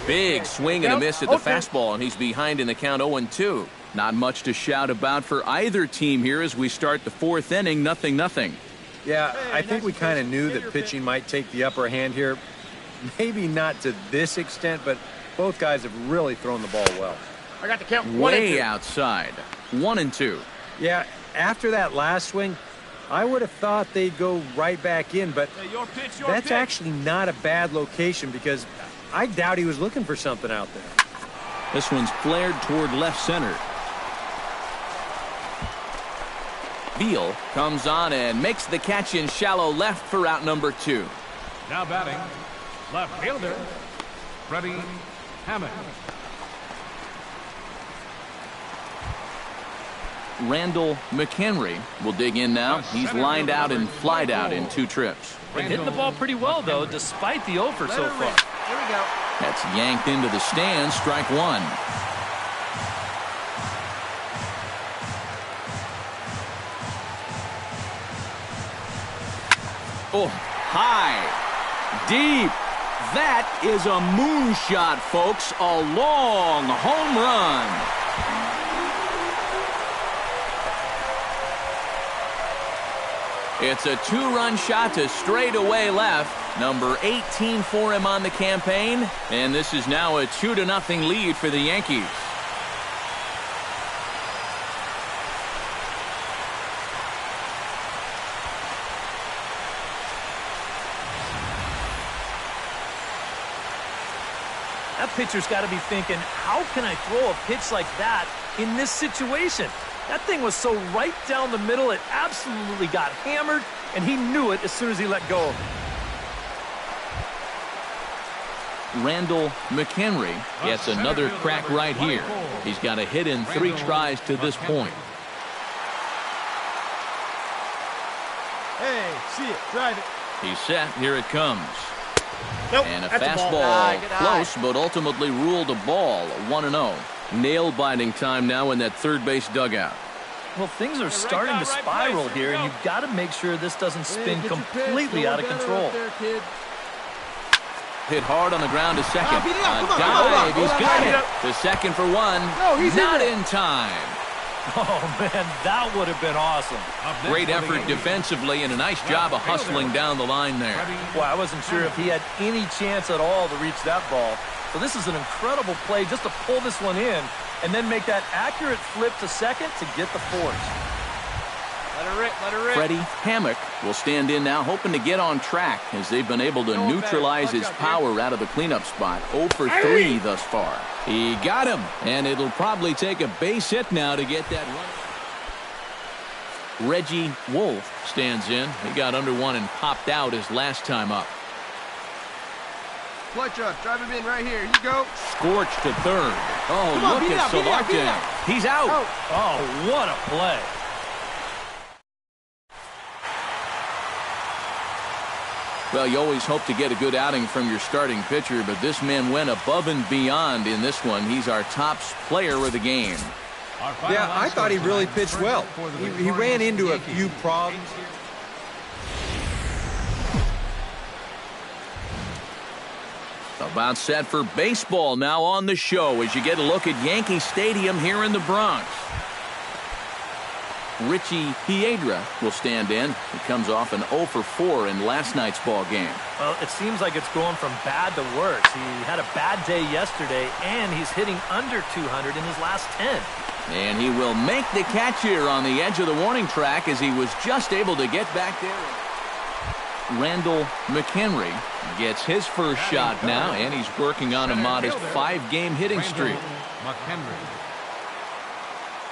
Big swing and a miss at the fastball, and he's behind in the count 0-2. Not much to shout about for either team here as we start the fourth inning, 0-0. Yeah, I think we kind of knew that pitching might take the upper hand here. Maybe not to this extent, but both guys have really thrown the ball well. I got the count. Way outside. 1-2. Yeah, after that last swing, I would have thought they'd go right back in, but that's actually not a bad location because I doubt he was looking for something out there. This one's flared toward left center. Beal comes on and makes the catch in shallow left for out number 2. Now batting, left fielder, Freddie Hammond. Randall McHenry will dig in now. He's lined out and flied out in 2 trips. Been hitting the ball pretty well, though, despite the over so far. Here we go. That's yanked into the stands, strike 1. Oh, high, deep. That is a moonshot, folks. A long home run. It's a 2-run shot to straightaway left. Number 18 for him on the campaign. And this is now a 2-0 lead for the Yankees. That pitcher's got to be thinking, how can I throw a pitch like that in this situation? That thing was so right down the middle, it absolutely got hammered, and he knew it as soon as he let go of it. Randall McHenry gets another crack right here. He's got a hit in 3 tries to this point. Hey, see it, drive it. He's set, here it comes. Nope, and a that's fastball close, but ultimately ruled a ball. 1-0. Nail-biting time now in that third base dugout. Well, things are starting to spiral here, and you've got to make sure this doesn't spin completely out of control. Hit hard on the ground to second. A dive, he's got it. To second for 1. Not in time. Oh, man, that would have been awesome. Great effort defensively and a nice job of hustling down the line there. Well, I wasn't sure if he had any chance at all to reach that ball. So this is an incredible play just to pull this one in and then make that accurate flip to second to get the force. Let her rip, let her rip. Freddie Hammock will stand in now, hoping to get on track as they've been able to neutralize his power out of the cleanup spot. 0 for 3 thus far. He got him, and it'll probably take a base hit now to get that run. Reggie Wolf stands in. He got under 1 and popped out his last time up. Clutch up, drive him in right here. Here you go. Scorched to third. Oh, look at Solarte. He's out. Oh, what a play. Well, you always hope to get a good outing from your starting pitcher, but this man went above and beyond in this one. He's our top player of the game. Yeah, I thought he really pitched well. He ran into a few problems. About set for baseball now on the show as you get a look at Yankee Stadium here in the Bronx. Richie Piedra will stand in. He comes off an 0 for 4 in last night's ball game. Well, it seems like it's going from bad to worse. He had a bad day yesterday, and he's hitting under 200 in his last 10. And he will make the catch here on the edge of the warning track as he was just able to get back there. Randall McHenry gets his first shot now, and he's working on a modest 5-game hitting streak.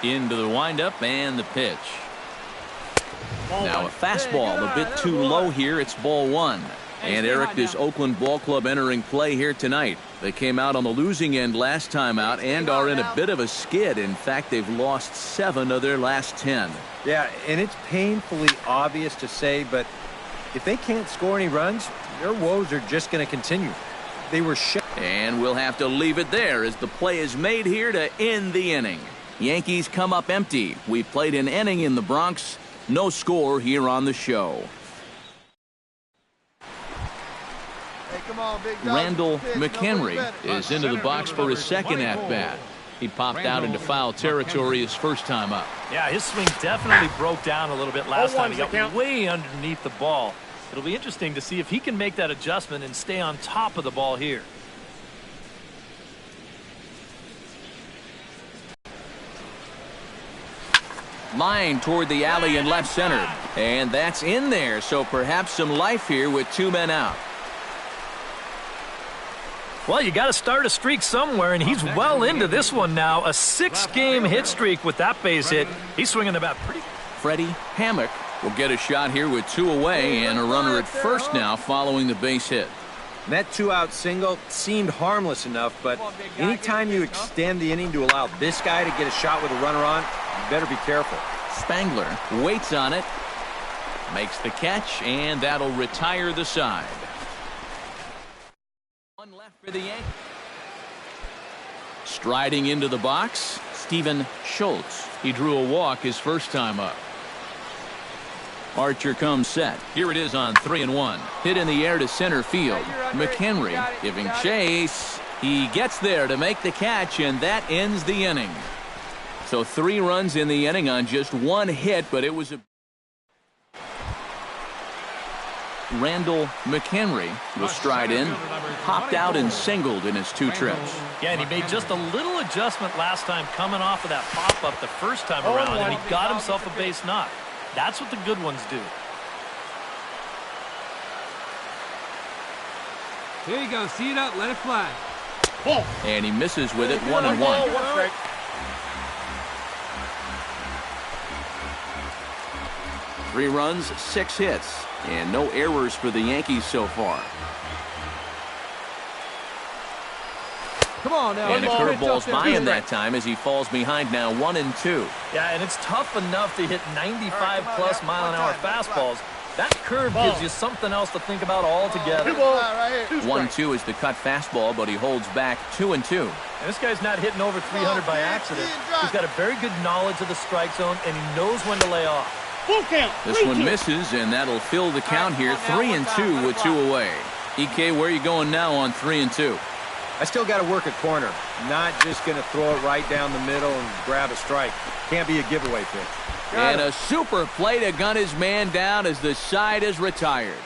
Into the windup and the pitch. Now a fastball a bit too low here. It's ball 1. And Eric, this Oakland Ball Club entering play here tonight. They came out on the losing end last time out and are in a bit of a skid. In fact, they've lost 7 of their last 10. Yeah, and it's painfully obvious to say, but if they can't score any runs, their woes are just going to continue. They were shut. And we'll have to leave it there as the play is made here to end the inning. Yankees come up empty. We played an inning in the Bronx. No score here on the show. Hey, come Come on, big dog. Randall Pitch, McHenry nobody is into the box for his second at-bat. He popped out into foul territory his first time up. Yeah, his swing definitely broke down a little bit last time. He got way underneath the ball. It'll be interesting to see if he can make that adjustment and stay on top of the ball here. Line toward the alley in left center. And that's in there, so perhaps some life here with 2 men out. Well, you got to start a streak somewhere, and he's well into this one now. A 6-game hit streak with that base hit. He's swinging the bat pretty. Freddie Hammock will get a shot here with 2 away and a runner at first now following the base hit. That 2-out single seemed harmless enough, but anytime you extend the inning to allow this guy to get a shot with a runner on, you better be careful. Spangler waits on it, makes the catch, and that'll retire the side. One left for the Yankees. Striding into the box, Stephen Schultz. He drew a walk his first time up. Archer comes set. Here it is on 3-1. Hit in the air to center field. McHenry giving chase. He gets there to make the catch, and that ends the inning. So 3 runs in the inning on just 1 hit, but it was a... Randall McHenry will stride in, popped out and singled in his 2 trips. Yeah, and he made just a little adjustment last time coming off of that pop-up the first time around, and he got himself a base knock. That's what the good ones do. Here you go. See it up. Let it fly. And he misses with it, 1-1. Three runs, 6 hits, and no errors for the Yankees so far. Come on now. And the curveball's by him that time as he falls behind now 1-2. Yeah, and it's tough enough to hit 95-plus mile-an-hour fastballs. That curve gives you something else to think about altogether. 1-2 is the cut fastball, but he holds back 2-2. And this guy's not hitting over 300 by accident. He's got a very good knowledge of the strike zone, and he knows when to lay off. This one misses, and that'll fill the count here. 3-2 with 2 away. EK, where are you going now on 3-2? I still got to work a corner. Not just going to throw it right down the middle and grab a strike. Can't be a giveaway pitch. And a super play to gun his man down as the side is retired.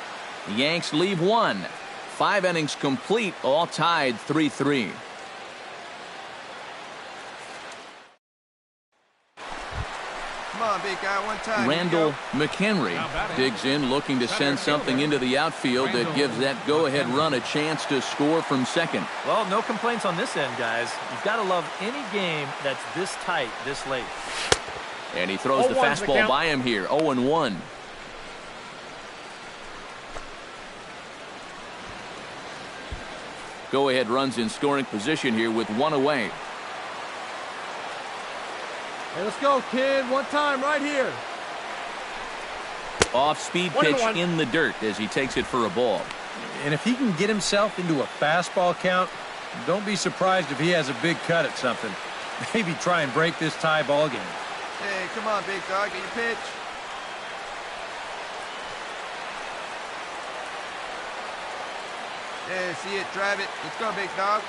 The Yanks leave 1. 5 innings complete, all tied 3-3. Come on, big guy, one time. Randall McHenry digs in, looking to send something into the outfield that gives that go-ahead run a chance to score from second. Well, no complaints on this end, guys. You've got to love any game that's this tight, this late. And he throws the fastball by him here, 0-1. Go-ahead runs in scoring position here with 1 away. Hey, let's go, kid. One time right here. Off-speed pitch in the dirt as he takes it for a ball. And if he can get himself into a fastball count, don't be surprised if he has a big cut at something. Maybe try and break this tie ball game. Hey, come on, big dog. Get your pitch. Yeah, see it. Drive it. Let's go, big dog.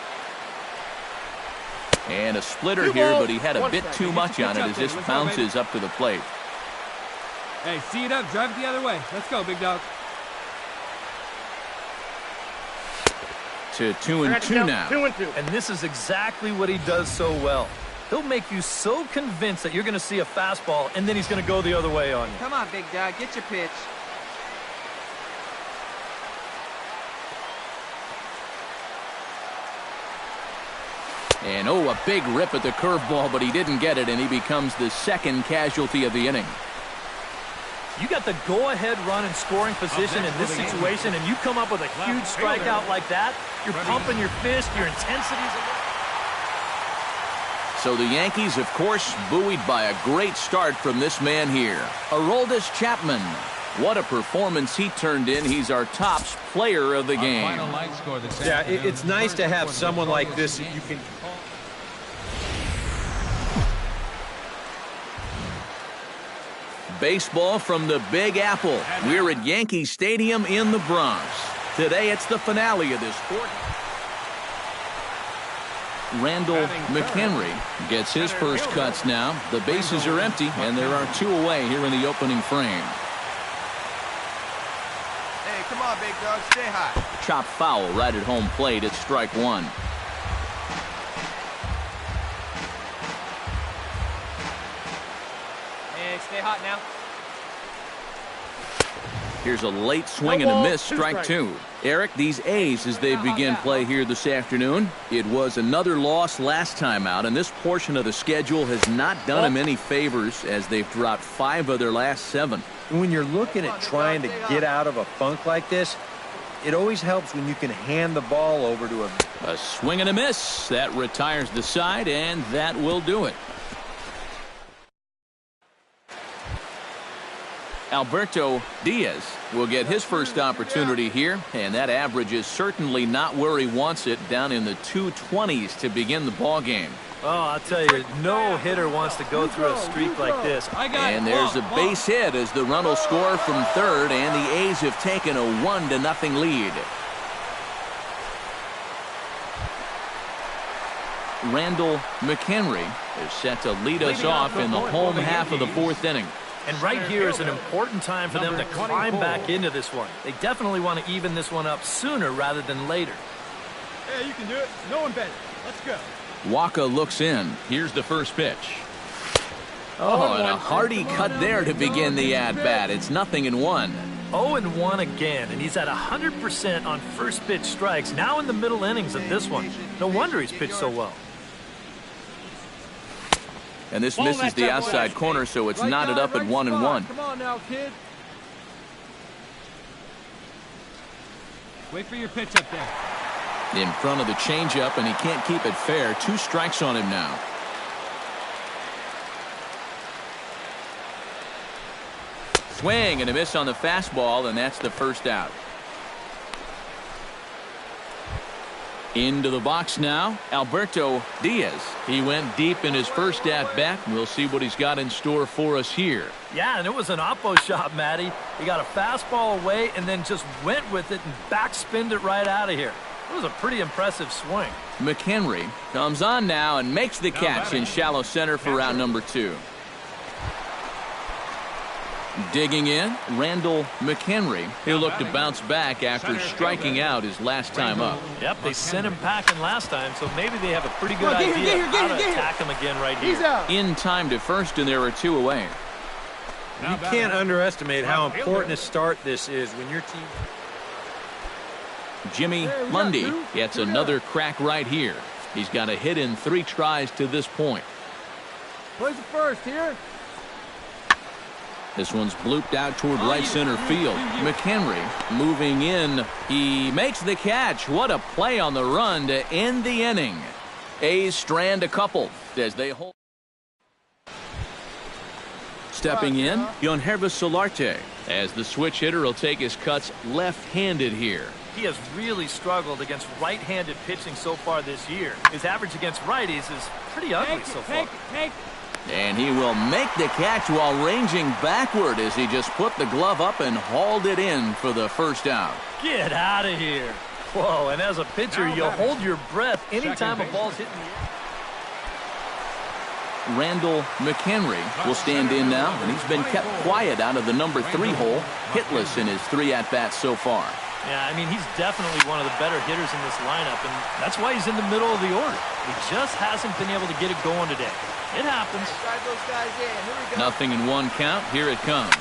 And a splitter here, but he had a bit too much on it as this bounces up to the plate. Hey, see it up. Drive it the other way. Let's go, big dog. To 2-2 now. 2-2. And this is exactly what he does so well. He'll make you so convinced that you're going to see a fastball, and then he's going to go the other way on you. Come on, big dog. Get your pitch. And a big rip at the curveball, but he didn't get it, and he becomes the second casualty of the inning. You got the go-ahead run in scoring position in this situation, and you come up with a huge strikeout like that, you're pumping your fist, your intensity's... So the Yankees, of course, buoyed by a great start from this man here, Aroldis Chapman. What a performance he turned in. He's our top player of the game. Yeah, it's nice to have someone like this that you can... Baseball from the Big Apple. We're at Yankee Stadium in the Bronx. Today, it's the finale of this sport. Randall McHenry gets his first cuts now. The bases are empty, and there are 2 away here in the opening frame. Hey, come on, big dog. Stay high. Chop foul right at home plate. It's strike 1. Hey, stay hot now. Here's a late swing and a miss, strike 2. Eric, these A's, as they begin play here this afternoon, it was another loss last time out, and this portion of the schedule has not done them any favors as they've dropped 5 of their last 7. When you're looking at trying to get out of a funk like this, it always helps when you can hand the ball over to a swing and a miss. That retires the side, and that will do it. Alberto Diaz will get his first opportunity here, and that average is certainly not where he wants it, down in the 220s to begin the ball game. Oh, I'll tell you, no hitter wants to go through a streak like this. And there's a base hit as the run will score from third, and the A's have taken a 1-0 lead. Randall McHenry is set to lead us off in the home half of the 4th inning. And right here is an important time for them to climb back into this one. They definitely want to even this one up sooner rather than later. Hey, you can do it. No one better. Let's go. Waka looks in. Here's the first pitch. Oh, and a hearty cut there to begin the at-bat. It's 0-1. 0-1 again, and he's at 100% on first pitch strikes, now in the middle innings of this one. No wonder he's pitched so well. And this misses the outside corner, so it's knotted up at 1-1. Come on now, kid. Wait for your pitch up there. In front of the changeup, and he can't keep it fair. 2 strikes on him now. Swing and a miss on the fastball, and that's the first out. Into the box now, Alberto Diaz. He went deep in his first at-bat. We'll see what he's got in store for us here. Yeah, and it was an oppo shot, Matty. He got a fastball away and then just went with it and backspinned it right out of here. It was a pretty impressive swing. McHenry comes on now and makes the catch in shallow center for round number 2. Digging in, Randall McHenry. He'll look to bounce back after striking out his last time up. Yep, they sent him packing last time, so maybe they have a pretty good idea how to attack him again right here. In time to first, and there are 2 away. You can't underestimate how important a start this is when your team... Jimmy Mundy gets another crack right here. He's got a hit in 3 tries to this point. Plays the first here. This one's blooped out toward right center field. McHenry moving in. He makes the catch. What a play on the run to end the inning. A's strand a couple as they hold. Stepping in, Yonhervis Solarte, as the switch hitter will take his cuts left-handed here. He has really struggled against right-handed pitching so far this year. His average against righties is pretty ugly so far. And he will make the catch while ranging backward as he just put the glove up and hauled it in for the first out. Get out of here. Whoa, and as a pitcher, you'll hold your breath anytime a ball's hitting the air. Randall McHenry will stand in now, and he's been kept quiet out of the number 3 hole, hitless in his 3 at-bats so far. Yeah, I mean, he's definitely one of the better hitters in this lineup, and that's why he's in the middle of the order. He just hasn't been able to get it going today. It happens. Nothing in 1 count. Here it comes.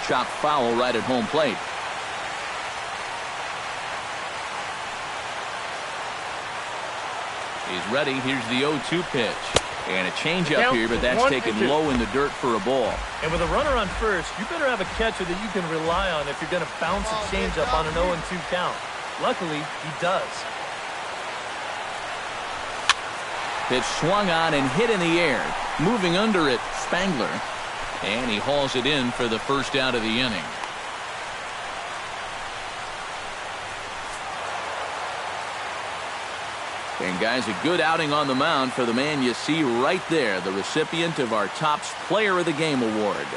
Chopped foul right at home plate. He's ready. Here's the 0-2 pitch. And a changeup here, but that's taken low in the dirt for a ball. And with a runner on first, you better have a catcher that you can rely on if you're going to bounce a changeup on an 0-2 count. Luckily, he does. Pitch swung on and hit in the air. Moving under it, Spangler. And he hauls it in for the first out of the inning. And guys, a good outing on the mound for the man you see right there, the recipient of our Topps Player of the Game award.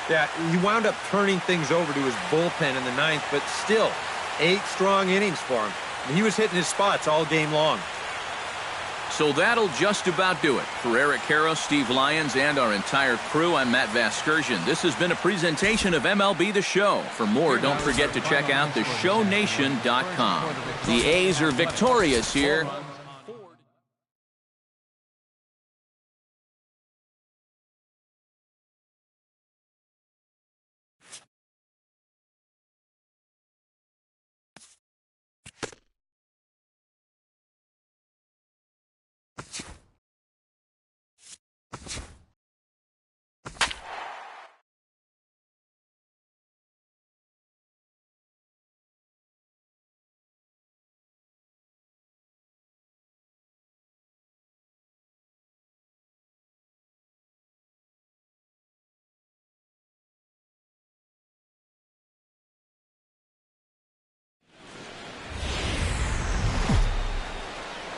Yeah, he wound up turning things over to his bullpen in the 9th, but still, 8 strong innings for him. He was hitting his spots all game long. So that'll just about do it. For Eric Karros, Steve Lyons, and our entire crew, I'm Matt Vasgersian. This has been a presentation of MLB The Show. For more, don't forget to check out theshownation.com. The A's are victorious here.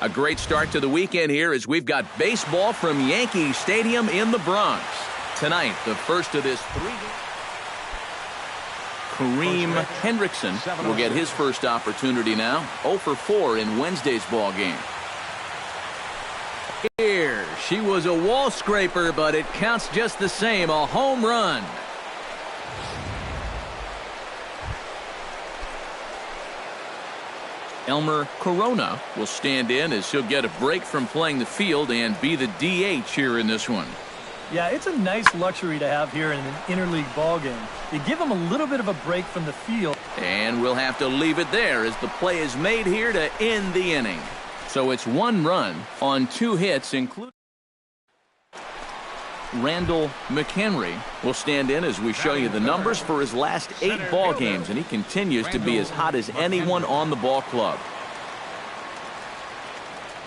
A great start to the weekend here as we've got baseball from Yankee Stadium in the Bronx. Tonight, the first of this 3 games. Kareem Hendrickson will get his first opportunity now. 0 for 4 in Wednesday's ball game. Here, she was a wall scraper, but it counts just the same. A home run. Elmer Corona will stand in as he'll get a break from playing the field and be the DH here in this one. Yeah, it's a nice luxury to have here in an interleague ball game. You give him a little bit of a break from the field. And we'll have to leave it there as the play is made here to end the inning. So it's 1 run on 2 hits, including Randall McHenry will stand in as we show you the numbers for his last 8 ball games, and he continues to be as hot as anyone on the ball club.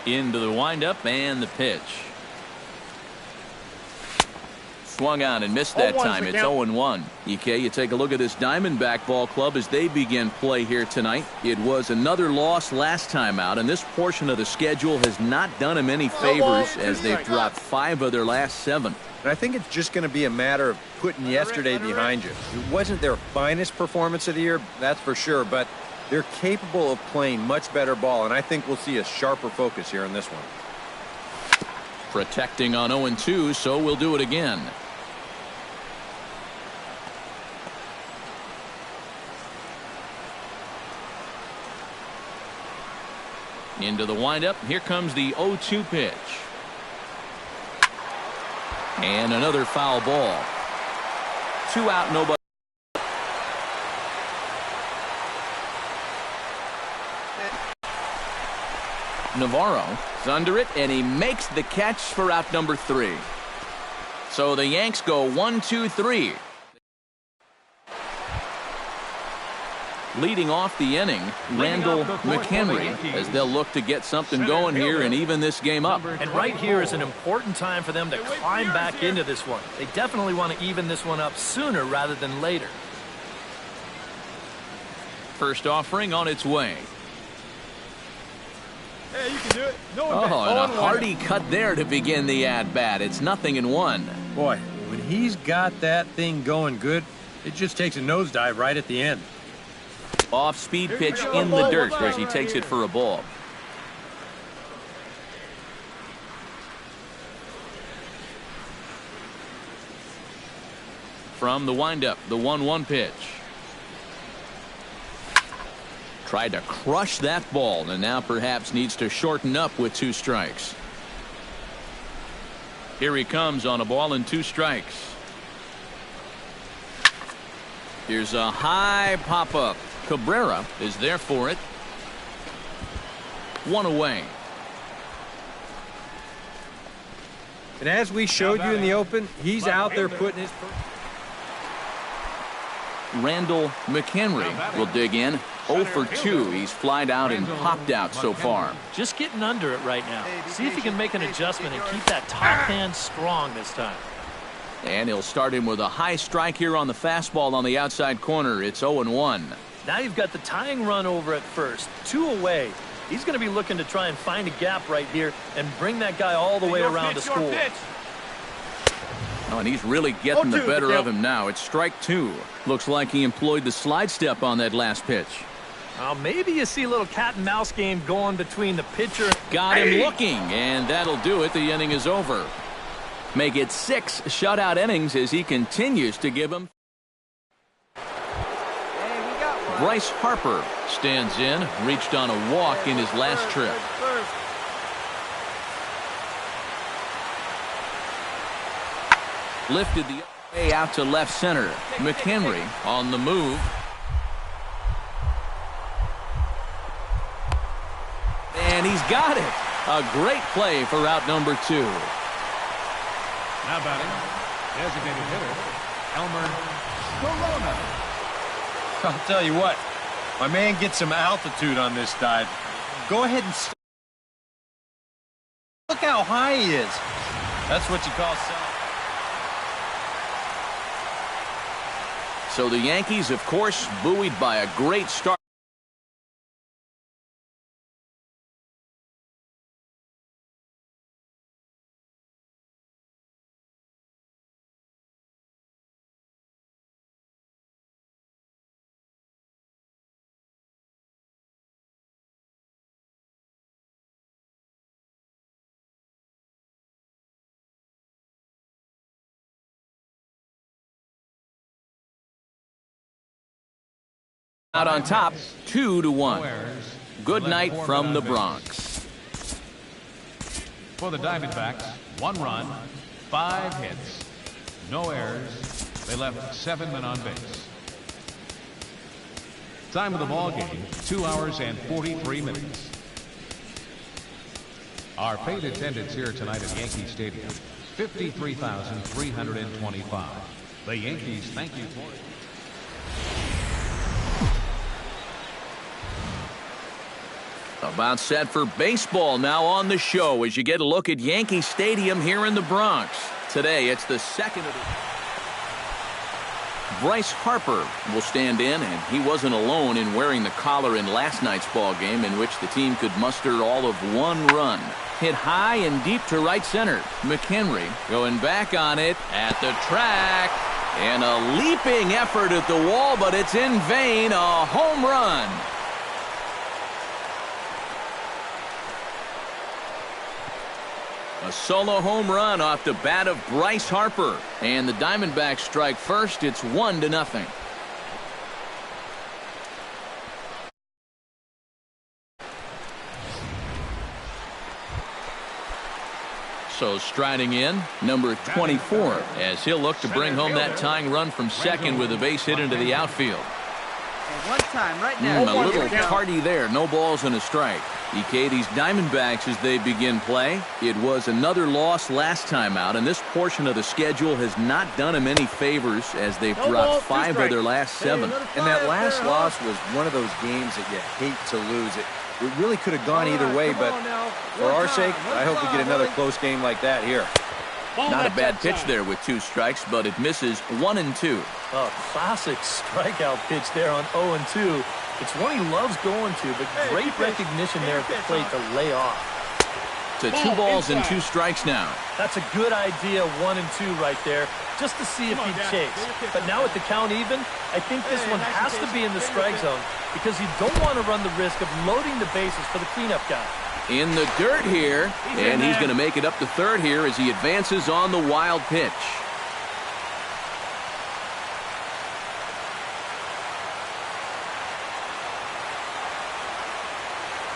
Into the windup and the pitch. Swung on and missed that time. It's 0-1. EK, you take a look at this Diamondback ball club as they begin play here tonight. It was another loss last time out, and this portion of the schedule has not done them any favors as they've dropped 5 of their last 7. And I think it's just going to be a matter of putting yesterday behind you. It wasn't their finest performance of the year, that's for sure, but they're capable of playing much better ball, and I think we'll see a sharper focus here in this one. Protecting on 0-2, so we'll do it again. Into the windup. Here comes the 0-2 pitch. And another foul ball. 2 out, nobody. Navarro is under it, and he makes the catch for out number 3. So the Yanks go 1-2-3. Leading off the inning, Randall McHenry, as they'll look to get something going here and even this game up. And right here is an important time for them to climb back into this one. They definitely want to even this one up sooner rather than later. First offering on its way. Hey, you can do it. No one Oh, and a hearty cut there to begin the at-bat. It's 0-1. Boy, when he's got that thing going good, it just takes a nosedive right at the end. Off-speed pitch in the dirt as he takes it for a ball. From the windup, the 1-1 pitch. Tried to crush that ball and now perhaps needs to shorten up with 2 strikes. Here he comes on a ball and 2 strikes. Here's a high pop-up. Cabrera is there for it. 1 away. And as we showed you in the open, he's out there putting his... Randall McHenry will dig in. 0 for 2. He's flied out and popped out so far. Just getting under it right now. See if he can make an adjustment and keep that top hand strong this time. And he'll start him with a high strike here on the fastball on the outside corner. It's 0-1. Now you've got the tying run over at first. 2 away. He's going to be looking to try and find a gap right here and bring that guy all the way around to score. Oh, and he's really getting the better of him now. It's strike 2. Looks like he employed the slide step on that last pitch. Well, maybe you see a little cat and mouse game going between the pitcher. Got him looking, and that'll do it. The inning is over. Make it 6 shutout innings as he continues to give him. Bryce Harper stands in, reached on a walk in his last trip. Lifted the way out to left center. McHenry on the move. And he's got it. A great play for out number 2. Now batting, designated hitter, Elmer Corona. I'll tell you what, my man gets some altitude on this dive. Go ahead and look how high he is. That's what you call selling. So the Yankees, of course, buoyed by a great start. Out on top, 2-1. Good night from the Bronx. For the Diamondbacks, 1 run, 5 hits, no errors. They left 7 men on base. Time of the ball game, 2 hours and 43 minutes. Our paid attendance here tonight at Yankee Stadium, 53,325. The Yankees thank you for it. About set for baseball now on the show as you get a look at Yankee Stadium here in the Bronx. Today, it's the second of the... Bryce Harper will stand in, and he wasn't alone in wearing the collar in last night's ball game, in which the team could muster all of 1 run. Hit high and deep to right center. McHenry going back on it at the track. And a leaping effort at the wall, but it's in vain. A home run. A solo home run off the bat of Bryce Harper. And the Diamondbacks strike first. It's 1-0. So striding in, number 24, as he'll look to bring home that tying run from second with a base hit into the outfield. One time, right now. A little party there. No balls and a strike. EK, these Diamondbacks, as they begin play, it was another loss last time out, and this portion of the schedule has not done them any favors as they've dropped 5 of their last 7. And that last loss was one of those games that you hate to lose. It really could have gone either way, but for our sake, I hope we get another close game like that here. Not a bad pitch there with 2 strikes, but it misses 1-2. A classic strikeout pitch there on 0-2. It's one he loves going to, but great recognition there at the plate to lay off. To 2 balls and 2 strikes now. That's a good idea, 1 and 2 right there, just to see if he'd chase. But now with the count even, I think this one has to be in the strike zone because you don't want to run the risk of loading the bases for the cleanup guy. In the dirt here, and he's going to make it up to third here as he advances on the wild pitch.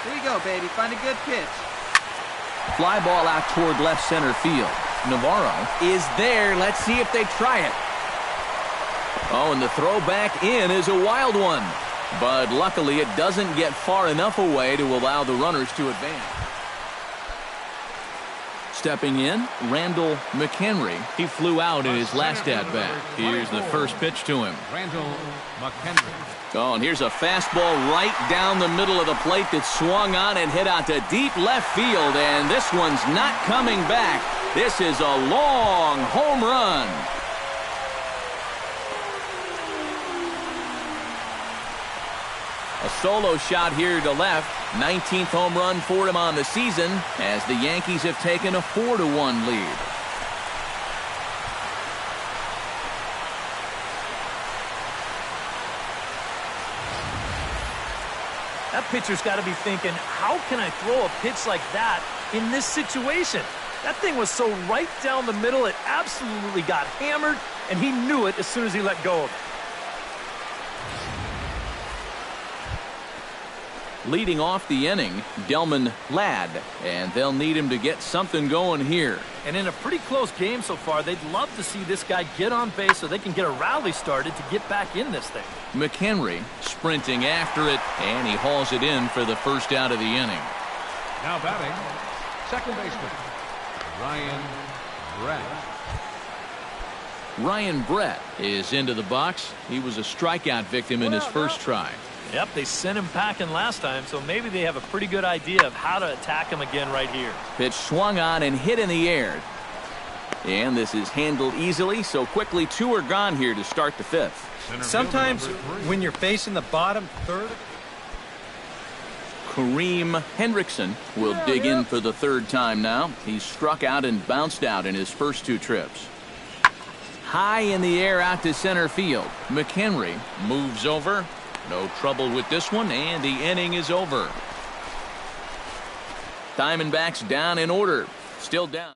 Here you go, baby. Find a good pitch. Fly ball out toward left center field. Navarro is there. Let's see if they try it. Oh, and the throw back in is a wild one. But luckily it doesn't get far enough away to allow the runners to advance. Stepping in, Randall McHenry. He flew out in his last at-bat. Here's the first pitch to him. Randall McHenry. Oh, and here's a fastball right down the middle of the plate that swung on and hit out to deep left field. And this one's not coming back. This is a long home run. A solo shot here to left. 19th home run for him on the season as the Yankees have taken a 4-1 lead. That pitcher's got to be thinking, how can I throw a pitch like that in this situation? That thing was so right down the middle, it absolutely got hammered, and he knew it as soon as he let go of it. Leading off the inning, Delman Ladd, and they'll need him to get something going here. And in a pretty close game so far, they'd love to see this guy get on base so they can get a rally started to get back in this thing. McHenry sprinting after it, and he hauls it in for the first out of the inning. Now batting, second baseman, Ryan Brett. Ryan Brett is into the box. He was a strikeout victim in his first try. Yep, they sent him packing last time, so maybe they have a pretty good idea of how to attack him again right here. Pitch swung on and hit in the air. And this is handled easily, so quickly 2 are gone here to start the 5th. Sometimes when you're facing the bottom third, Kareem Hendrickson will dig in for the 3rd time now. He's struck out and bounced out in his first 2 trips. High in the air out to center field. McHenry moves over. No trouble with this one, and the inning is over. Diamondbacks down in order. Still down.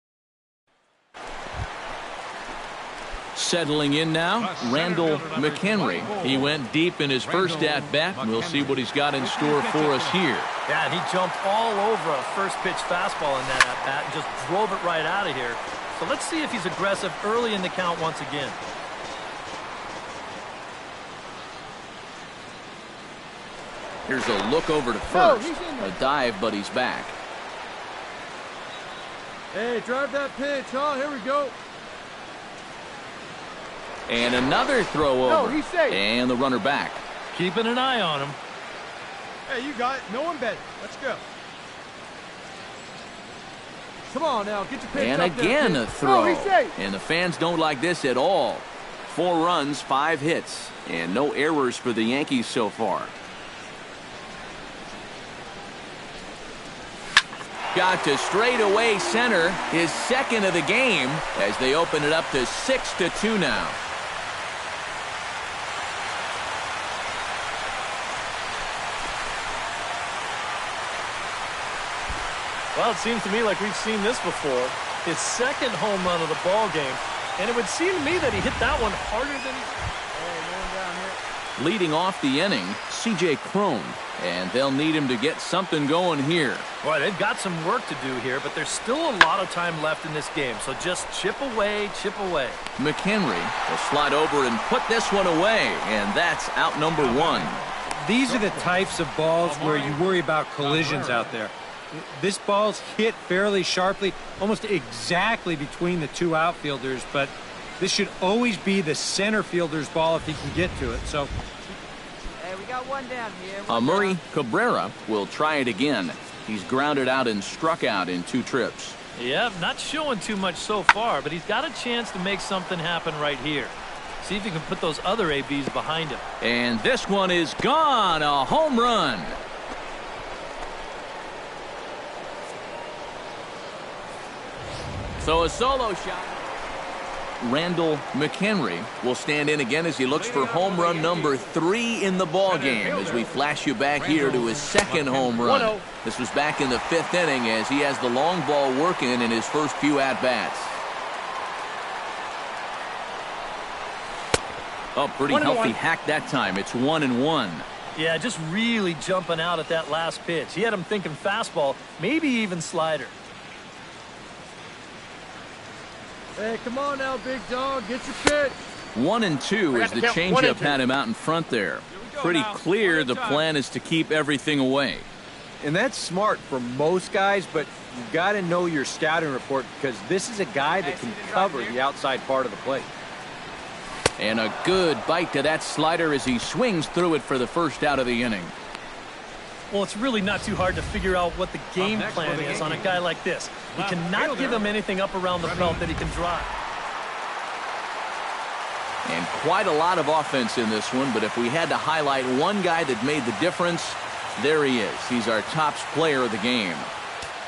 Settling in now, Randall McHenry. He went deep in his first at-bat. We'll see what he's got in store for us here. Yeah, he jumped all over a first-pitch fastball in that at-bat and just drove it right out of here. So let's see if he's aggressive early in the count once again. Here's a look over to first. A dive, but he's back. Hey, drive that pitch, huh? Here we go. And another throw over. he's safe. And the runner back. Keeping an eye on him. Hey, you got it. No one better. Let's go. Come on now, get your pitch And up again there, a throw. he's safe. And the fans don't like this at all. 4 runs, 5 hits, and no errors for the Yankees so far. Got to straightaway center, his 2nd of the game, as they open it up to 6-2 now. Well, it seems to me like we've seen this before. His 2nd home run of the ball game, and it would seem to me that he hit that one harder than he... Hey, no one down here. Leading off the inning, C.J. Cron, and they'll need him to get something going here. Boy, they've got some work to do here, but there's still a lot of time left in this game, so just chip away, chip away. McHenry will slide over and put this one away, and that's out number 1. these are the types of balls where you worry about collisions out there. This ball's hit fairly sharply, almost exactly between the 2 outfielders, but this should always be the center fielder's ball if he can get to it. So, Hey, we got one down here. Amuri Cabrera will try it again. He's grounded out and struck out in 2 trips. Yeah, not showing too much so far, but he's got a chance to make something happen right here. See if he can put those other ABs behind him. And this one is gone, a home run. So a solo shot. Randall McHenry will stand in again as he looks for home run number 3 in the ball game as we flash you back here to his 2nd home run. This was back in the 5th inning as he has the long ball working in his first few at-bats. Oh, pretty healthy hack that time. It's 1-1. Yeah, just really jumping out at that last pitch. He had him thinking fastball, maybe even slider. Hey, come on now, big dog. Get your pitch. 1-2 as the changeup had him out in front there. Pretty clear the plan is to keep everything away. and that's smart for most guys, but you've got to know your scouting report because this is a guy that can cover the outside part of the plate. And a good bite to that slider as he swings through it for the first out of the inning. Well, it's really not too hard to figure out what the game plan is on a guy like this. You cannot give him anything up around the belt that he can drive. And quite a lot of offense in this one, but if we had to highlight one guy that made the difference, there he is. He's our top player of the game.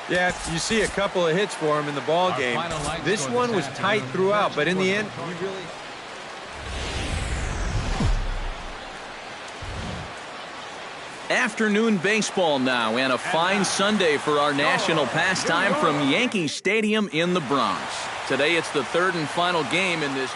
Yeah, you see a couple of hits for him in the ball game. This one was tight throughout, but in the end, he really... Afternoon baseball now, and a fine Sunday for our national pastime from Yankee Stadium in the Bronx. Today it's the third and final game in this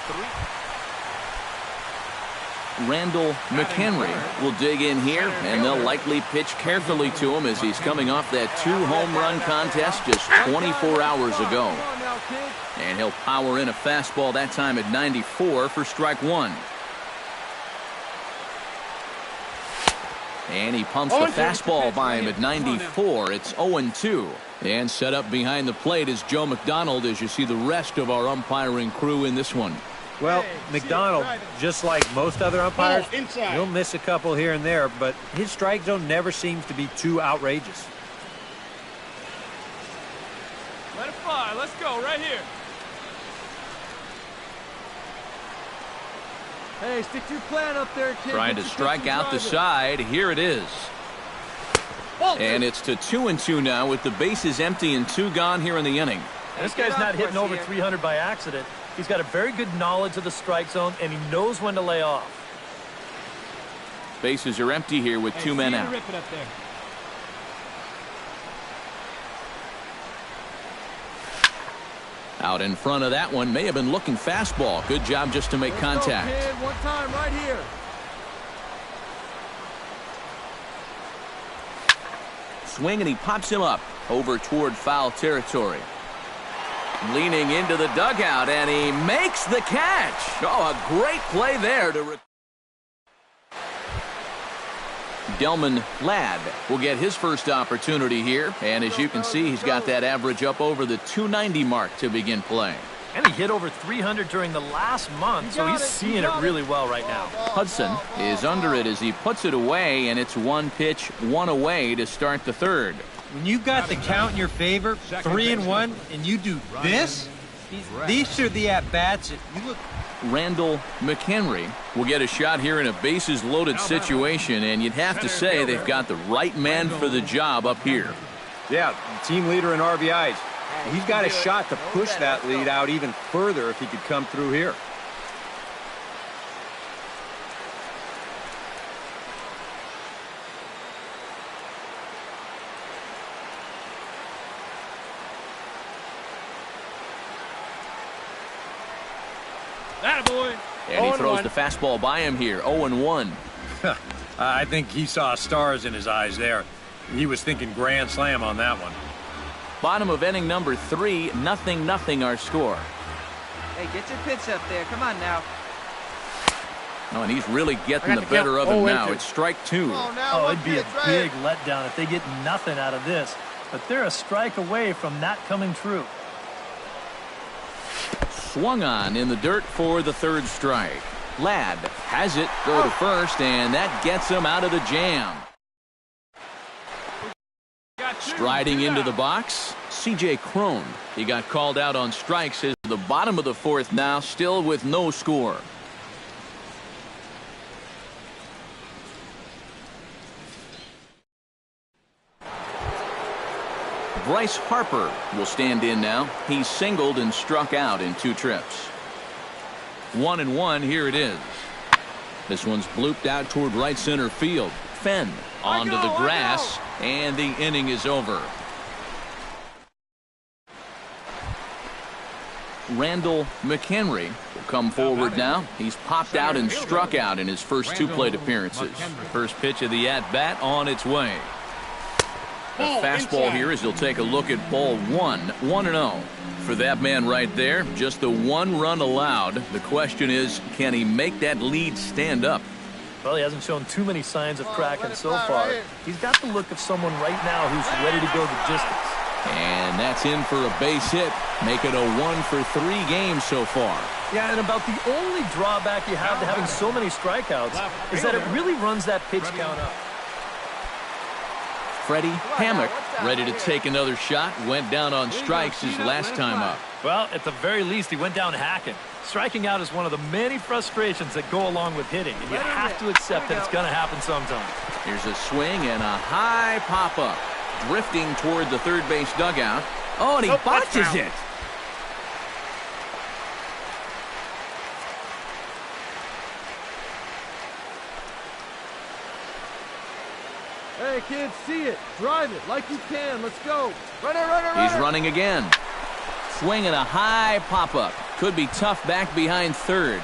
Randall McHenry will dig in here, and they'll likely pitch carefully to him as he's coming off that 2-home run contest just 24 hours ago. And he'll power in a fastball that time at 94 for strike one. And he pumps the fastball by him at 94. It's 0-2. And set up behind the plate is Joe McDonald as you see the rest of our umpiring crew in this one. Well, McDonald, just like most other umpires, he'll miss a couple here and there, but his strike zone never seems to be too outrageous. Let it fly. Let's go right here. Hey, stick to your plan up there, kid. Trying to strike out the side. Here it is. And it's to 2-2 now with the bases empty and 2 gone here in the inning. This guy's not hitting over 300 by accident. He's got a very good knowledge of the strike zone, and he knows when to lay off. Bases are empty here with 2 men out. Rip it up there. Out in front of that one, may have been looking fastball. Good job just to make contact. Go, kid. One time right here. Swing, and he pops him up over toward foul territory. Leaning into the dugout, and he makes the catch. Oh, a great play there to Delman Ladd will get his first opportunity here, and as you can see, he's got that average up over the 290 mark to begin play. And he hit over 300 during the last month, so he's seeing it really well right now. Hudson is under it as he puts it away, and it's 1 pitch, 1 away to start the third. When you've got the count in your favor, 3-1, and you do this, these are the at-bats. You look. Randall McHenry will get a shot here in a bases-loaded situation, and you'd have to say they've got the right man for the job up here. Yeah, team leader in RBIs. He's got a shot to push that lead out even further if he could come through here. Attaboy. And he throws the fastball by him here, 0-1. I think he saw stars in his eyes there. He was thinking grand slam on that one. Bottom of inning number 3, 0-0 our score. Hey, get your pitch up there. Come on now. Oh, and he's really getting the better of him now. It's strike 2. Oh, it'd be a big letdown if they get nothing out of this. But they're a strike away from that coming true. Swung on in the dirt for the third strike. Ladd has it, go to first, and that gets him out of the jam. Striding into the box, C.J. Crone. He got called out on strikes at the bottom of the 4th now, still with no score. Bryce Harper will stand in now. He's singled and struck out in 2 trips. 1-1, here it is. This one's blooped out toward right center field. Fenn onto the grass, and the inning is over. Randall McHenry will come forward now. He's popped out and struck out in his first 2 plate appearances. First pitch of the at-bat on its way. A fastball here as he'll take a look at ball 1, 1-0. For that man right there, just the 1 run allowed. The question is, can he make that lead stand up? Well, he hasn't shown too many signs of cracking so far. He's got the look of someone right now who's ready to go the distance. And that's in for a base hit. Make it a 1-for-3 game so far. Yeah, and about the only drawback you have to having so many strikeouts is that it really runs that pitch count up. Freddie Hammock ready to take another shot. Went down on strikes his last time up. Well, at the very least, he went down hacking. Striking out is one of the many frustrations that go along with hitting, and you have to accept that it's going to happen sometime. Here's a swing and a high pop-up. Drifting toward the third base dugout. Oh, and he botches it. I can't see it. Drive it like you can. Let's go. He's running again. Swinging a high pop-up. Could be tough back behind third.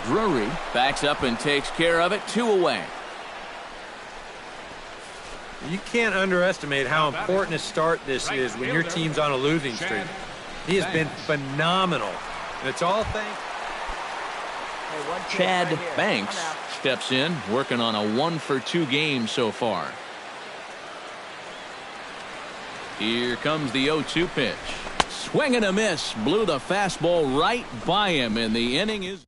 Drury backs up and takes care of it. 2 away. You can't underestimate how important a start this is when your team's on a losing streak. He has been phenomenal. And it's all thanks. Chad Banks steps in, working on a 1-for-2 game so far. Here comes the 0-2 pitch. Swing and a miss. Blew the fastball right by him, and the inning is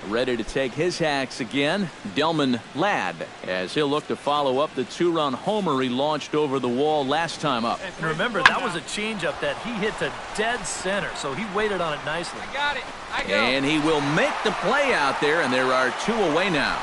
ready to take his hacks again. Delman Ladd, as he'll look to follow up the 2-run homer he launched over the wall last time up. And remember, that was a changeup that he hit to dead center, so he waited on it nicely. I got it. I go. And he will make the play out there, and there are 2 away now.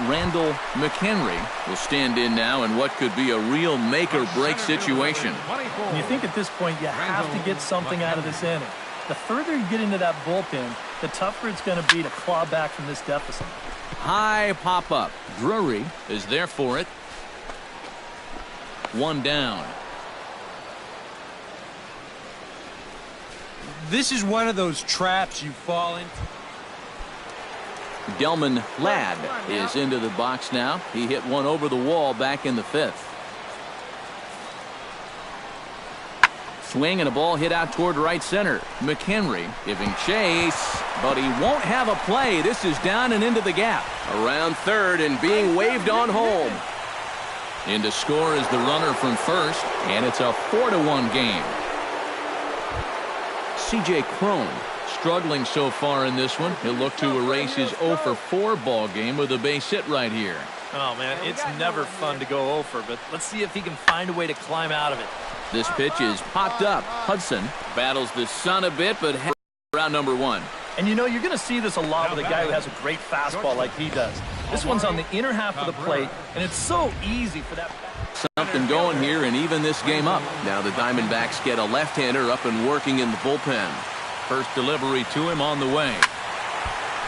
Randall McHenry will stand in now in what could be a real make-or-break situation. And you think at this point you have to get something out of this inning. The further you get into that bullpen, the tougher it's going to be to claw back from this deficit. High pop-up. Drury is there for it. 1 down. This is one of those traps you fall into. Delman Ladd is into the box now. He hit one over the wall back in the 5th. Swing and a ball hit out toward right center. McHenry giving chase, but he won't have a play. This is down and into the gap. Around third and being waved on home. In to score is the runner from first, and it's a 4-1 game. C.J. Cron struggling so far in this one. He'll look to erase his 0-for-4 ball game with a base hit right here. Oh, man, it's never fun to go 0 for, but let's see if he can find a way to climb out of it. This pitch is popped up. Hudson battles the sun a bit, but round number 1. And you know, you're going to see this a lot with a guy who has a great fastball like he does. This one's on the inner half of the plate, and it's so easy for that. Something going here and even this game up. Now the Diamondbacks get a left-hander up and working in the bullpen. First delivery to him on the way.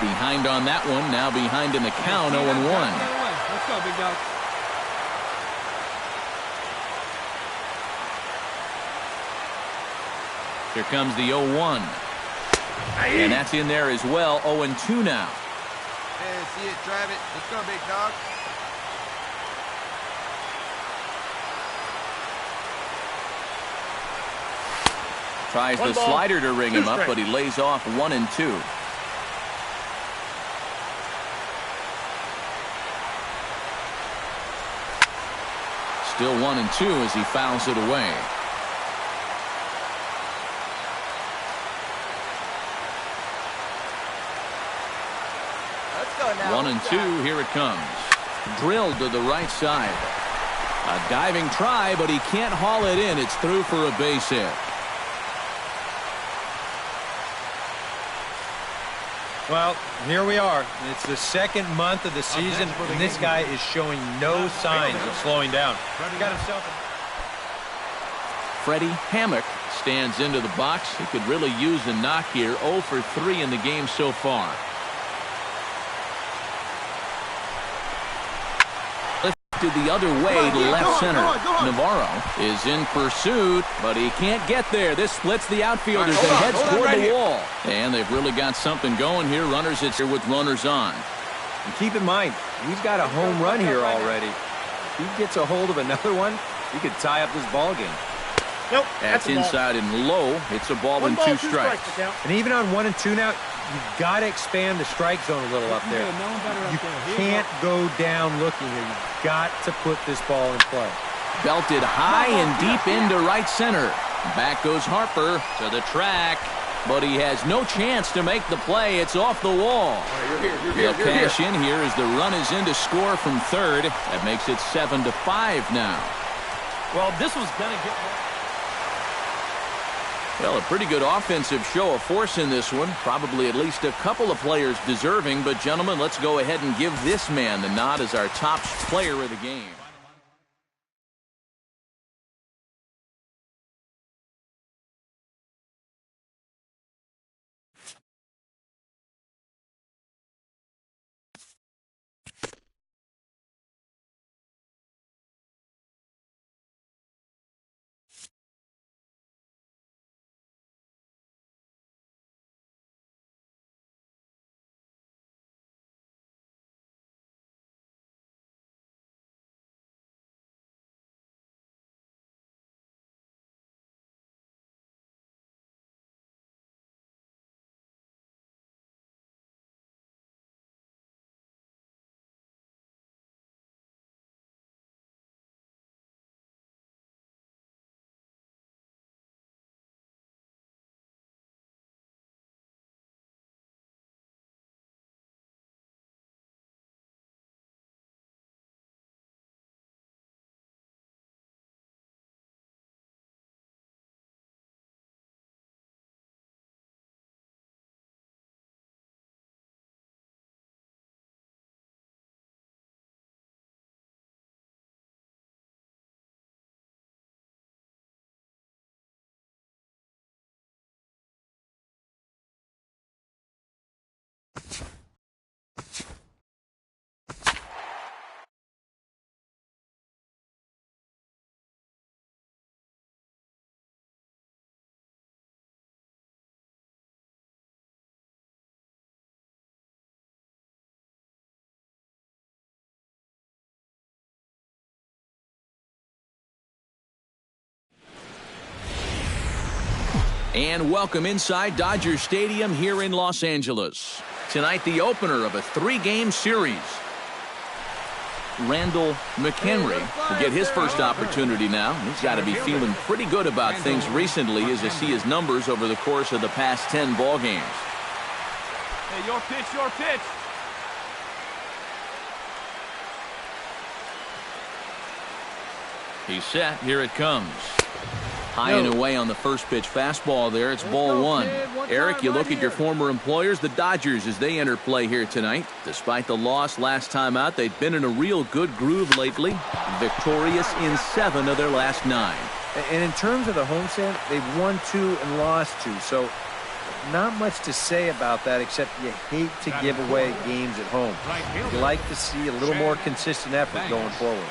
Behind on that one, now behind in the count, 0-1. Let's go, big dog. Here comes the 0-1. And that's in there as well. 0-2 now. Hey, see it, drive it. Let's go, big dog. Tries the slider to ring him up, but he lays off 1-2. Still 1-2 as he fouls it away. Let's go now. 1-2, here it comes. Drilled to the right side. A diving try, but he can't haul it in. It's through for a base hit. Well, here we are. It's the 2nd month of the season, and this guy is showing no signs of slowing down. He got himself Freddie Hammock stands into the box. He could really use a knock here. 0-for-3 in the game so far. Lifted the other way to left center. Navarro is in pursuit, but he can't get there. This splits the outfielders and heads toward the wall. And they've really got something going here. Runners hits here with runners on. And keep in mind, he's got a home run here already. If he gets a hold of another one, he could tie up this ball game. Nope. That's inside and low. It's a ball and 2 strikes. And even on 1-2 now, you've got to expand the strike zone a little up there. You can't go down looking here. You've got to put this ball in play. Belted high and deep into right center. Back goes Harper to the track, but he has no chance to make the play. It's off the wall. They'll cash in here as the run is in to score from third. That makes it 7-5 now. Well, this was going to get... Well, a pretty good offensive show of force in this one. Probably at least a couple of players deserving. But, gentlemen, let's go ahead and give this man the nod as our top player of the game. And welcome inside Dodger Stadium here in Los Angeles. Tonight, the opener of a 3-game series. Randall McHenry will get his first opportunity now. He's got to be feeling pretty good about things recently as you see his numbers over the course of the past 10 ball games. Hey, your pitch, your pitch. He's set. Here it comes. High and away on the first pitch fastball there. It's ball one. Eric, you look at your former employers, the Dodgers, as they enter play here tonight. Despite the loss last time out, they've been in a real good groove lately. Victorious in 7 of their last 9. And in terms of the homestand, they've won 2 and lost 2. So not much to say about that, except you hate to give away games at home. You'd like to see a little more consistent effort going forward.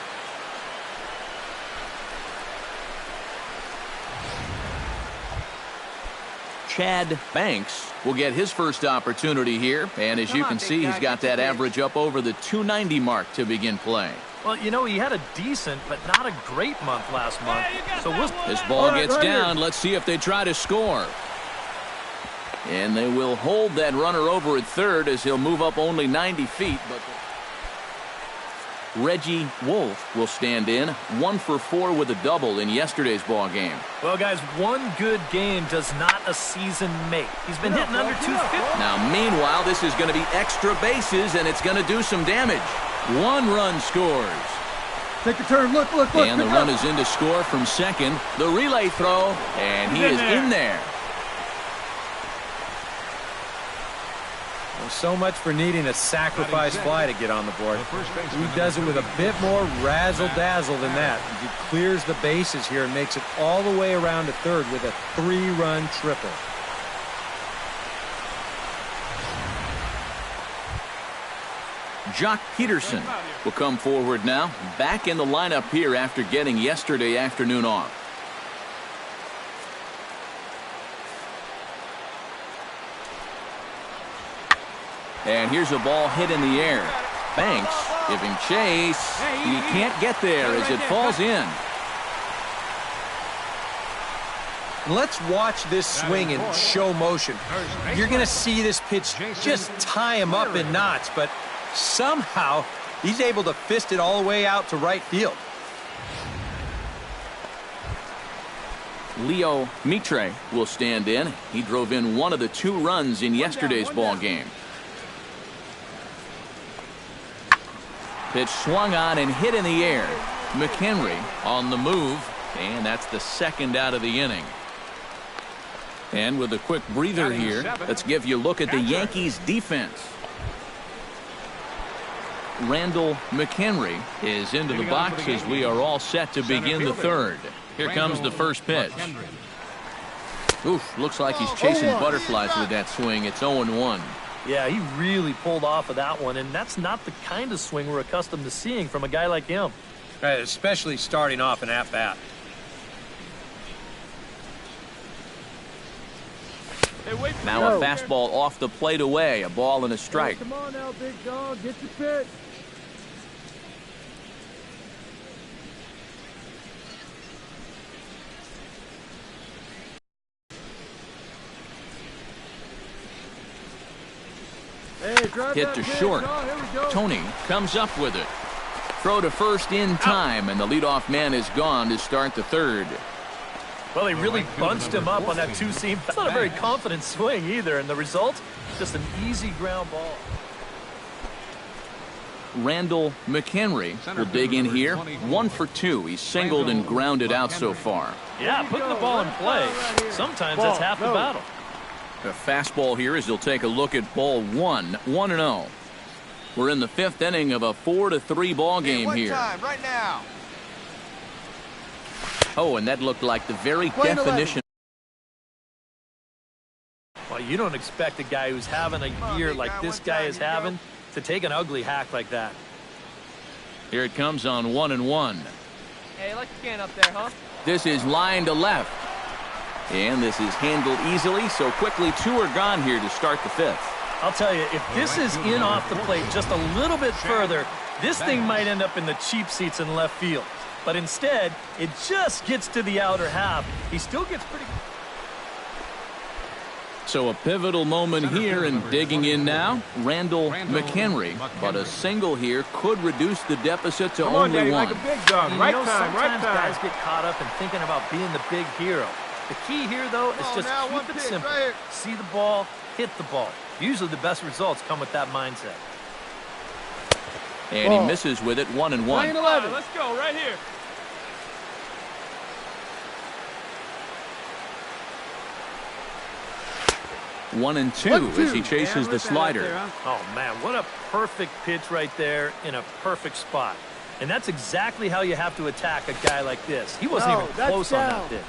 Chad Banks will get his first opportunity here. And as you can see, he's got that average up over the 290 mark to begin play. Well, you know, he had a decent but not a great month last month. So this ball gets down. Let's see if they try to score. And they will hold that runner over at third as he'll move up only 90 feet. But Reggie Wolf will stand in, 1 for 4 with a double in yesterday's ball game. Well, guys, one good game does not a season make. He's been hitting under 250. Now, meanwhile, this is going to be extra bases, and it's going to do some damage. 1 run scores. Take a turn. Look. And the run is in to score from second. The relay throw, and he is in there. So much for needing a sacrifice fly to get on the board. He does it with a bit more razzle-dazzle than that. He clears the bases here and makes it all the way around to third with a 3-run triple. Jock Peterson will come forward now. Back in the lineup here after getting yesterday afternoon off. And here's a ball hit in the air. Banks giving chase. He can't get there as it falls in. Let's watch this swing in show motion. You're going to see this pitch just tie him up in knots, but somehow he's able to fist it all the way out to right field. Leo Mitre will stand in. He drove in 1 of the 2 runs in yesterday's ball game. Pitch swung on and hit in the air. McHenry on the move, and that's the 2nd out of the inning. And with a quick breather here, let's give you a look at the Yankees defense. Randall McHenry is into the box as we are all set to begin the 3rd. Here comes the first pitch. Oof, looks like he's chasing butterflies with that swing. It's 0-1. Yeah, he really pulled off of that one, and that's not the kind of swing we're accustomed to seeing from a guy like him. Especially starting off an at-bat. Now a fastball off the plate away, a ball and a strike. Come on now, big dog, get your pitch. Hit to short. Tony comes up with it. Throw to first in time, and the leadoff man is gone to start the 3rd. Well, he really bunched him up on that 2-seam. That's not a very confident swing either, and the result, just an easy ground ball. Randall McHenry will dig in here. 1 for 2. He's singled and grounded out so far. Yeah, putting the ball in play. Sometimes that's half the battle. A fastball here as he'll take a look at ball 1. 1-0. We're in the 5th inning of a 4-3 ball game here. Right now. Oh, and that looked like the very definition. Well, you don't expect a guy who's having a year like this guy is having to take an ugly hack like that. Here it comes on 1-1. Hey, like a can up there, huh? This is line to left. And this is handled easily, so quickly 2 are gone here to start the 5th. I'll tell you, if this is in off the plate just a little bit further, this thing might end up in the cheap seats in left field. But instead, it just gets to the outer half. He still gets pretty good. So a pivotal moment here, and digging in now, Randall McHenry. But a single here could reduce the deficit to only Daddy, one. like a big dog. Right time, sometimes right time. guys get caught up in thinking about being the big hero. The key here, though, is just now, one keep it pitch, simple. right here. See the ball, hit the ball. Usually the best results come with that mindset. And he misses with it, 1-1. Line 11. Let's go, right here. One and two as he chases the slider. Oh, man, what a perfect pitch right there in a perfect spot. And that's exactly how you have to attack a guy like this. He wasn't even close on that pitch.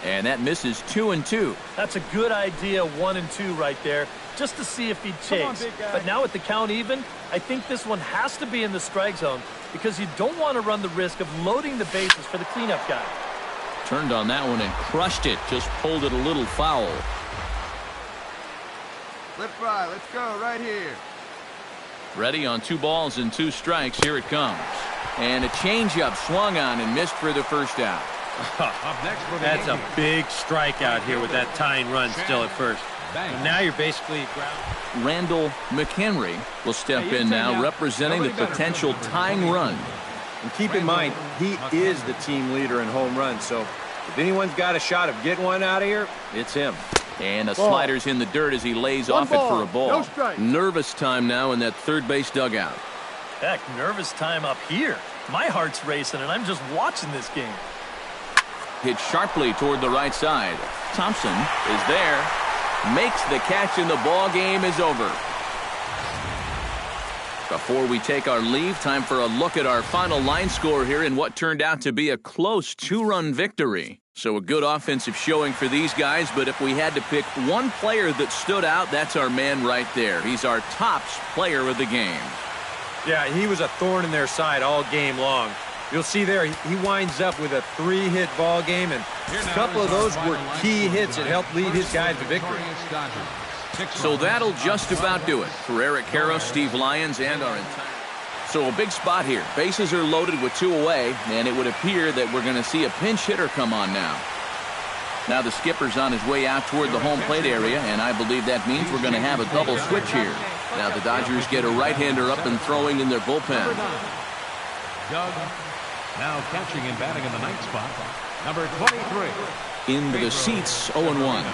And that misses 2-2. That's a good idea, 1 and 2 right there, just to see if he'd chase. But now with the count even, I think this one has to be in the strike zone because you don't want to run the risk of loading the bases for the cleanup guy. Turned on that one and crushed it. Just pulled it a little foul. Left fly, let's go, right here. Ready on 2 balls and 2 strikes. Here it comes. And a changeup swung on and missed for the first out. Up next for the That's a Yankees. big strikeout here with that tying run still at first. And now you're basically ground. Randall McHenry will step in now, representing the potential tying run. And keep in mind, he is the team leader in home runs, so if anyone's got a shot of getting one out of here, it's him. And the slider's in the dirt as he lays off it for a ball. No strike. Nervous time now in that third base dugout. Heck, nervous time up here. My heart's racing, and I'm just watching this game. Hit sharply toward the right side. Thompson is there. Makes the catch, and the ball game is over. Before we take our leave, time for a look at our final line score here in what turned out to be a close 2-run victory. So a good offensive showing for these guys, but if we had to pick one player that stood out, that's our man right there. He's our tops player of the game. Yeah, he was a thorn in their side all game long. You'll see there, he winds up with a 3-hit ball game, and a couple of those were key hits that helped lead his guys to victory. So that'll just about do it for Eric Harrow, Steve Lyons, and our entire... So a big spot here. Bases are loaded with 2 away, and it would appear that we're going to see a pinch hitter come on now. Now the skipper's on his way out toward the home plate area, and I believe that means we're going to have a double switch here. Now the Dodgers get a right-hander up and throwing in their bullpen. Doug, now catching and batting in the ninth spot, number 23. Into the seats, 0-1.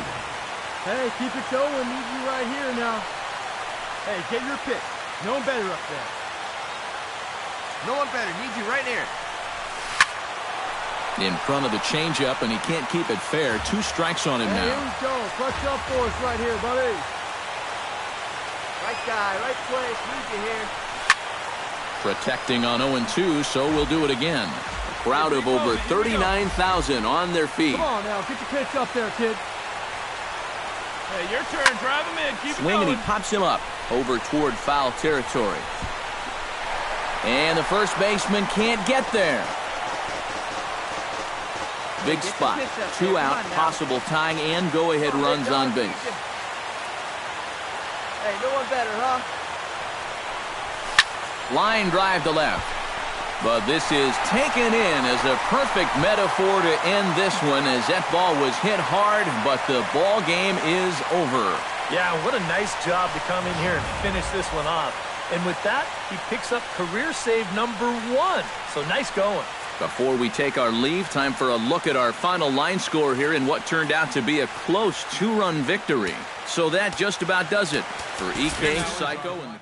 Hey, keep it going. Need you right here now. Hey, get your pick. No one better up there. No one better, need you right here. In front of the changeup, and he can't keep it fair. 2 strikes on him Hey, here now. we go. Clutch up for us right here, buddy. Right guy, right place. Need you here. Protecting on 0-2, so we'll do it again. A crowd of over 39,000 on their feet. Come on now, get your pitch up there, kid. Hey, your turn. Drive him in. Keep it Swing, and going. he pops him up over toward foul territory. And the first baseman can't get there. Big spot. 2 out, possible tying and go-ahead runs on base. Hey, no one better, huh? Line drive to left. But this is taken in as a perfect metaphor to end this one, as that ball was hit hard, but the ball game is over. Yeah, what a nice job to come in here and finish this one off. And with that, he picks up career save number 1. So nice going. Before we take our leave, time for a look at our final line score here in what turned out to be a close 2-run victory. So that just about does it for EK, Psycho, and the